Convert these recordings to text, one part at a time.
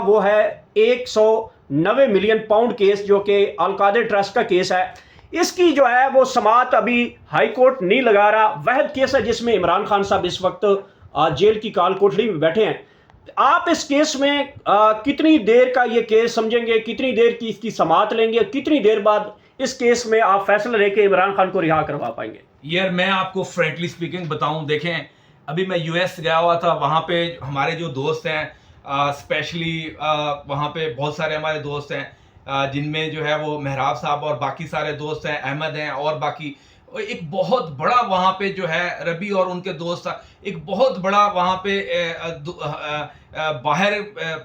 وہ ہے 190 million pound case جو کہ القادر ٹرسٹ کا کیس ہے. اس کی جو ہے وہ سماعت ابھی ہائی کورٹ نہیں لگا رہا. واحد کیس ہے جس میں عمران خان صاحب اس وقت جیل کی کال کوٹڑی میں بیٹھے ہیں. آپ اس کیس میں کتنی دیر کا یہ کیس سمجھیں گے, کتنی دیر کی اس کی سماعت لیں گے, کتنی دیر بعد اس کیس میں آپ فیصلہ لے کے عمران خان کو رہا کروا پائیں گے؟ یار میں آپ کو فرینکلی سپیکنگ بتاؤں, دیکھیں ابھی میں یو ایس گیا ہوا تھا, وہاں پہ ہمارے جو دوست ہیں اسپیشلی وہاں پہ بہت سارے ہمارے دوست ہیں جن میں جو ہے وہ محراب صاحب اور باقی سارے دوست ہیں, احمد ہیں اور باقی, ایک بہت بڑا وہاں پہ جو ہے ربی اور ان کے دوست, ایک بہت بڑا وہاں پہ باہر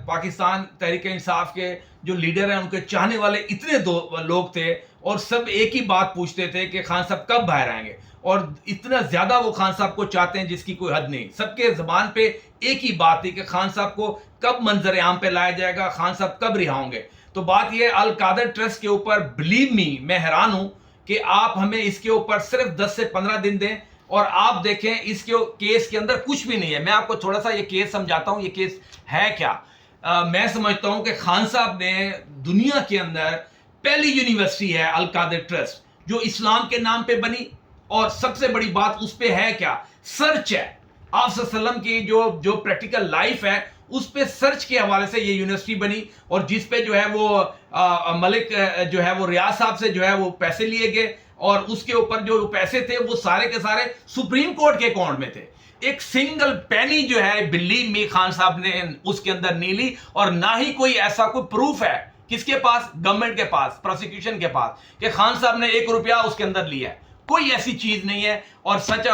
پاکستان تحریک انصاف کے جو لیڈر ہیں ان کے چاہنے والے اتنے لوگ تھے, اور سب ایک ہی بات پوچھتے تھے کہ خان صاحب کب باہر آئیں گے, اور اتنا زیادہ وہ خان صاحب کو چاہتے ہیں جس کی کوئی حد نہیں. سب کے زبان پہ ایک ہی بات تھی کہ خان صاحب کو کب منظر عام پہ لایا جائے گا, خان صاحب کب رہا ہوں گے. تو بات یہ القادر ٹرسٹ کے اوپر بلیو می میں حیران ہوں کہ آپ ہمیں اس کے اوپر صرف 10 سے 15 دن دیں, اور آپ دیکھیں اس کے کیس کے اندر کچھ بھی نہیں ہے. میں آپ کو تھوڑا سا یہ کیس سمجھاتا ہوں, یہ کیس ہے کیا. میں سمجھتا ہوں کہ خان صاحب نے دنیا کے اندر پہلی یونیورسٹی ہے القادر ٹرسٹ جو اسلام کے نام پہ بنی, اور سب سے بڑی بات اس پہ ہے کیا, سرچ ہے. آپ صلی اللہ علیہ وسلم کی جو پریکٹیکل لائف ہے اس پہ سرچ کے حوالے سے یہ یونیورسٹی بنی, اور جس پہ جو ہے وہ ملک جو ہے وہ ریاض صاحب سے جو ہے وہ پیسے لیے گئے, اور اس کے اوپر جو پیسے تھے وہ سارے کے سارے سپریم کورٹ کے اکاؤنٹ میں تھے. ایک سنگل پینی جو ہے بلیو می خان صاحب نے اس کے اندر نہیں لی, اور نہ ہی کوئی ایسا کوئی پروف ہے کس کے پاس, گورنمنٹ کے پاس, پروسیکیوشن کے پاس, کہ خان صاحب نے 1 روپیہ اس کے اندر لیا ہے. کوئی ایسی چیز نہیں ہے. اور such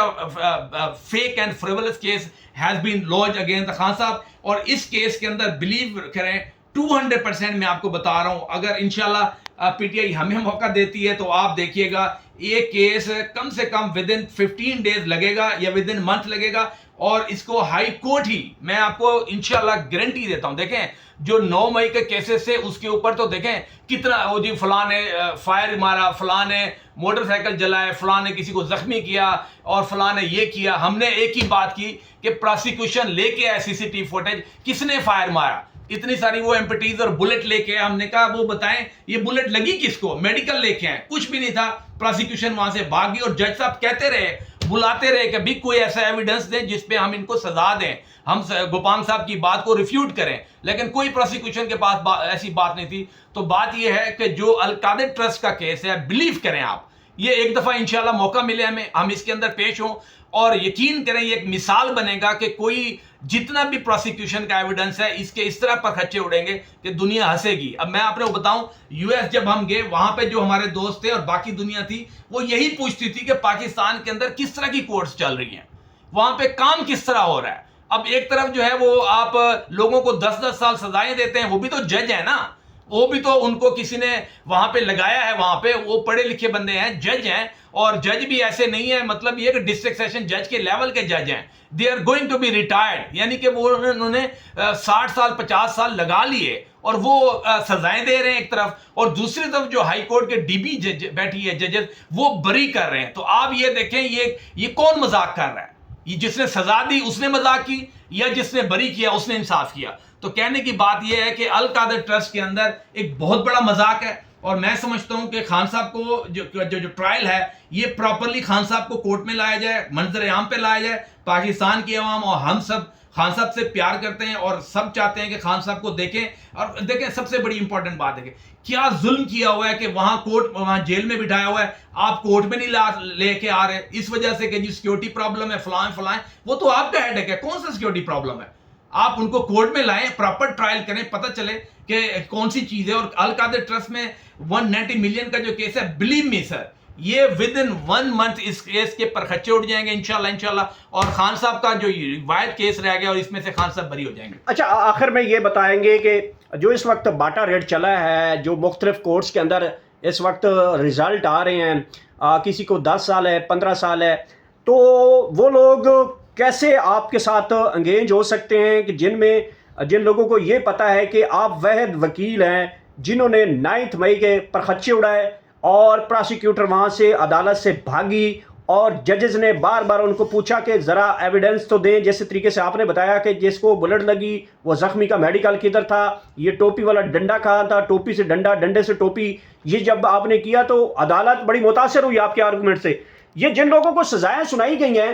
fake and frivolous case has been launched against Khan Sahab, اور اس کیس کے اندر بلیو کریں 200% میں آپ کو بتا رہا ہوں, اگر انشاءاللہ پی ٹی آئی ہمیں موقع دیتی ہے تو آپ دیکھیے گا یہ کیس کم سے کم ودن 15 days لگے گا یا ودن منتھ لگے گا, اور اس کو ہائی کورٹ ہی, میں آپ کو انشاءاللہ گارنٹی دیتا ہوں. دیکھیں جو 9 مئی کے کیسز سے اس کے اوپر تو دیکھیں کتنا, وہ جی فلاں نے فائر مارا, فلاں نے موٹر سائیکل جلائے, فلاں نے کسی کو زخمی کیا, اور فلاں نے یہ کیا. ہم نے ایک ہی بات کی کہ پروسیکیوشن لے کے آئے CCTV فوٹیج, کس نے فائر مارا, اتنی ساری وہ ایمپٹیز اور بلٹ لے کے. ہم نے کہا وہ بتائیں یہ بلٹ لگی کس کو, میڈیکل لے کے آئے, کچھ بھی نہیں تھا. پروسیکیوشن وہاں سے بھاگ گئی, اور جج صاحب کہتے رہے, بلاتے رہے کہ بھی کوئی ایسا ایویڈنس دیں جس پہ ہم ان کو سزا دیں, ہم گوپانگ صاحب کی بات کو ریفیوٹ کریں, لیکن کوئی پروسیکیوشن کے پاس ایسی بات نہیں تھی. تو بات یہ ہے کہ جو القادر ٹرسٹ کا کیس ہے, بلیو کریں آپ, یہ ایک دفعہ انشاءاللہ موقع ملے ہمیں, ہم اس کے اندر پیش ہوں, اور یقین کریں یہ ایک مثال بنے گا کہ کوئی جتنا بھی پروسیکیوشن کا ایویڈنس ہے اس کے اس طرح پر خچے اڑیں گے کہ دنیا ہنسے گی. اب میں آپ نے بتاؤں, یو ایس جب ہم گئے وہاں پہ جو ہمارے دوست تھے اور باقی دنیا تھی وہ یہی پوچھتی تھی کہ پاکستان کے اندر کس طرح کی کورٹس چل رہی ہیں, وہاں پہ کام کس طرح ہو رہا ہے. اب ایک طرف جو ہے وہ آپ لوگوں کو 10-10 سال سزائیں دیتے ہیں, وہ بھی تو جج ہیں نا, وہ بھی تو ان کو کسی نے وہاں پہ لگایا ہے, وہاں پہ وہ پڑھے لکھے بندے ہیں, جج ہیں, اور جج بھی ایسے نہیں ہے, مطلب یہ کہ ڈسٹرکٹ سیشن جج کے لیول کے جج ہیں, they are going to be retired, یعنی کہ وہ انہوں نے 60 سال 50 سال لگا لیے, اور وہ سزائیں دے رہے ہیں ایک طرف, اور دوسری طرف جو ہائی کورٹ کے ڈی بی بیٹھی ہے ججز وہ بری کر رہے ہیں. تو آپ یہ دیکھیں یہ کون مذاق کر رہا ہے, یہ جس نے سزا دی اس نے مذاق کی, یا جس نے بری کیا اس نے انصاف کیا. تو کہنے کی بات یہ ہے کہ القادر ٹرسٹ کے اندر ایک بہت بڑا مذاق ہے, اور میں سمجھتا ہوں کہ خان صاحب کو جو ٹرائل ہے یہ پراپرلی خان صاحب کو کورٹ میں لایا جائے, منظر عام پہ لایا جائے. پاکستان کی عوام اور ہم سب خان صاحب سے پیار کرتے ہیں, اور سب چاہتے ہیں کہ خان صاحب کو دیکھیں. اور دیکھیں سب سے بڑی امپورٹنٹ بات ہے کہ کیا ظلم کیا ہوا ہے کہ وہاں جیل میں بٹھایا ہوا ہے, آپ کورٹ میں نہیں لے کے آ رہے, اس وجہ سے کہ جی سیکیورٹی پرابلم ہے, فلاں. وہ تو آپ کا ہیڈ ہے, کون سا سیکیورٹی پرابلم ہے, آپ ان کو کورٹ میں لائیں, پراپر ٹرائل کریں, پتہ چلے کہ کون سی چیز ہے. اور القادر ٹرسٹ میں 190 ملین کا جو کیس ہے, بلیو می سر, یہ ود ان 1 month اس کیس کے پرخچے اٹھ جائیں گے انشاءاللہ, اور خان صاحب کا جو واحد کیس رہ گیا اور اس میں سے خان صاحب بری ہو جائیں گے. اچھا, آخر میں یہ بتائیں گے کہ جو اس وقت باٹا ریٹ چلا ہے, جو مختلف کورٹس کے اندر اس وقت رزلٹ آ رہے ہیں, کسی کو 10 سال ہے, 15 سال ہے, تو وہ لوگ کیسے آپ کے ساتھ انگیج ہو سکتے ہیں کہ جن لوگوں کو یہ پتہ ہے کہ آپ واحد وکیل ہیں جنہوں نے 9 مئی کے پرخچے اڑائے, اور پراسیکیوٹر وہاں سے عدالت سے بھاگی اور ججز نے بار بار ان کو پوچھا کہ ذرا ایویڈنس تو دیں، جیسے طریقے سے آپ نے بتایا کہ جس کو بلٹ لگی وہ زخمی کا میڈیکل کدھر تھا، یہ ٹوپی والا ڈنڈا کہاں تھا، ٹوپی سے ڈنڈا، ڈنڈے سے ٹوپی، یہ جب آپ نے کیا تو عدالت بڑی متاثر ہوئی آپ کے آرگومنٹ سے۔ یہ جن لوگوں کو سزائیں سنائی گئی ہیں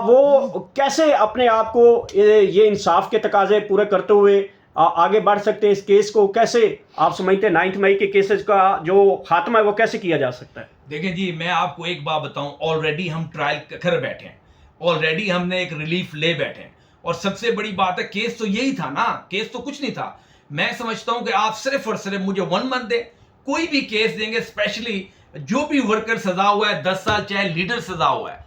وہ کیسے اپنے آپ کو یہ انصاف کے تقاضے پورے کرتے ہوئے آگے بڑھ سکتے ہیں؟ اس کیس کو کیسے آپ سمجھتے ہیں 9 مئی کے کیسز کا جو خاتمہ ہے وہ کیسے کیا جا سکتا ہے؟ دیکھیں جی، میں آپ کو ایک بات بتاؤں، آلریڈی ہم ٹرائل کر بیٹھے ہیں، آلریڈی ہم نے ایک ریلیف لے بیٹھے ہیں، اور سب سے بڑی بات ہے کیس تو یہی تھا نا، کیس تو کچھ نہیں تھا۔ میں سمجھتا ہوں کہ آپ صرف اور صرف مجھے 1 منتھ دیں، کوئی بھی کیس دیں گے، اسپیشلی جو بھی ورکر سزا ہوا ہے 10 سال، چاہے لیڈر سزا ہوا ہے،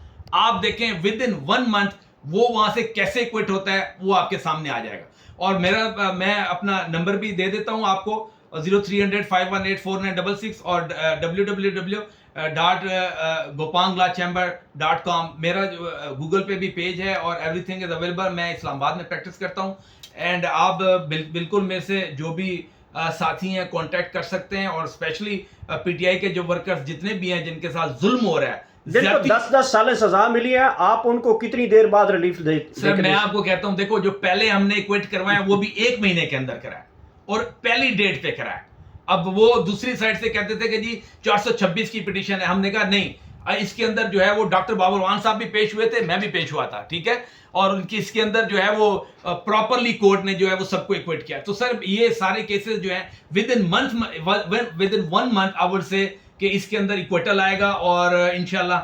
آپ دیکھیں ود ان 1 منتھ وہ وہاں سے کیسے کوئٹ ہوتا ہے وہ آپ کے سامنے آ جائے گا۔ اور میں اپنا نمبر بھی دے دیتا ہوں آپ کو، 0300-518-4966 اور www.gopanglachamber.com میرا گوگل پہ بھی پیج ہے اور ایوری تھنگ از اویلیبل۔ میں اسلام آباد میں پریکٹس کرتا ہوں، اینڈ آپ بالکل میرے سے جو بھی ساتھی ہیں کانٹیکٹ کر سکتے ہیں، اور اسپیشلی پی ٹی آئی کے جو ورکرز جتنے بھی ہیں جن کے ساتھ ظلم ہو رہا ہے، جن کو 10 سال سزا ملی ہے، آپ ان کو کتنی دیر بعد ریلیف دے؟ سر میں آپ کو کہتا ہوں، دیکھو جو پہلے ہم نے کوئٹ کروایا وہ بھی 1 مہینے کے اندر کرا ہے، اور پہلی ڈیٹ پہ کرا ہے۔ اب وہ دوسری سائڈ سے کہتے تھے کہ جی 426 کی پٹیشن ہے، ہم نے کہا نہیں، اس کے اندر جو ہے وہ ڈاکٹر بابر وان صاحب بھی پیش ہوئے تھے، میں بھی پیش ہوا تھا، ٹھیک ہے، اور ان کی اس کے اندر جو ہے وہ پراپرلی کورٹ نے جو ہے وہ سب کو ایکویٹ کیا۔ تو سر یہ سارے کیسز جو ہیں with in 1 month I would say کہ اس کے اندر ایکویٹل آئے گا، اور انشاءاللہ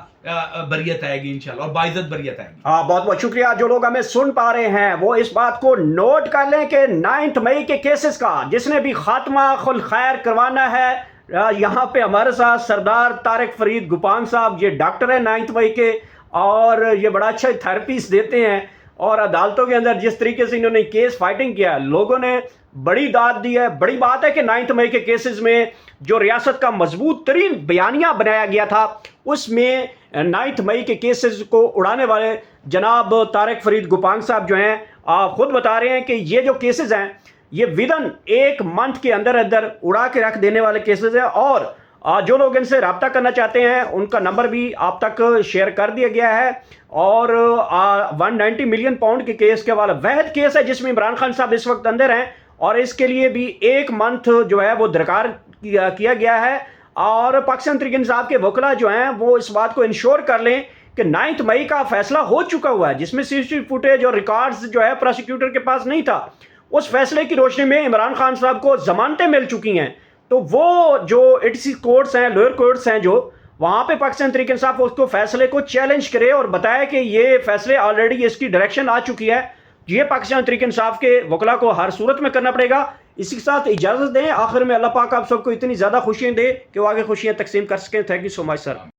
بریت آئے گی انشاءاللہ، اور باعزت بریت آئے گی۔ ہاں، بہت بہت شکریہ۔ جو لوگ ہمیں سن پا رہے ہیں وہ اس بات کو نوٹ کر لیں کہ 9 مئی کے کیسز کا جس نے بھی خاتمہ خیر کروانا ہے، یہاں پہ ہمارے ساتھ سردار طارق فرید گوپانگ صاحب، یہ ڈاکٹر ہیں 9 مئی کے، اور یہ بڑا اچھا تھراپیز دیتے ہیں، اور عدالتوں کے اندر جس طریقے سے انہوں نے کیس فائٹنگ کیا، لوگوں نے بڑی داد دی ہے۔ بڑی بات ہے کہ 9 مئی کے کیسز میں جو ریاست کا مضبوط ترین بیانیہ بنایا گیا تھا، اس میں 9 مئی کے کیسز کو اڑانے والے جناب طارق فرید گوپانگ صاحب جو ہیں، آپ خود بتا رہے ہیں کہ یہ جو کیسز ہیں یہ ودن 1 منتھ کے اندر اڑا کے رکھ دینے والے کیسز ہیں، اور جو لوگ ان سے رابطہ کرنا چاہتے ہیں ان کا نمبر بھی آپ تک شیئر کر دیا گیا ہے۔ اور 190 ملین پاؤنڈ کے کیس کے حوالے واحد کیس ہے جس میں عمران خان صاحب اس وقت اندر ہیں، اور اس کے لیے بھی 1 منتھ جو ہے وہ درکار کیا گیا ہے۔ اور پاکستان تحریک انصاف کے وکلا جو ہیں وہ اس بات کو انشور کر لیں کہ 9 مئی کا فیصلہ ہو چکا ہوا ہے، جس میں سی سی ٹی وی فوٹیج اور ریکارڈز جو ہے پروسیکیوٹر کے پاس نہیں تھا۔ اس فیصلے کی روشنی میں عمران خان صاحب کو ضمانتیں مل چکی ہیں، تو وہ جو ایٹی کورٹس ہیں، لوئر کورٹس ہیں، جو وہاں پہ پاکستان تحریک انصاف اس کو فیصلے کو چیلنج کرے اور بتائے کہ یہ فیصلے آلریڈی اس کی ڈائریکشن آ چکی ہے۔ یہ پاکستان تحریک انصاف کے وکلا کو ہر صورت میں کرنا پڑے گا۔ اسی کے ساتھ اجازت دیں، آخر میں اللہ پاک آپ سب کو اتنی زیادہ خوشیاں دے کہ وہ آگے خوشیاں تقسیم کر سکیں۔ Thank you so much sir.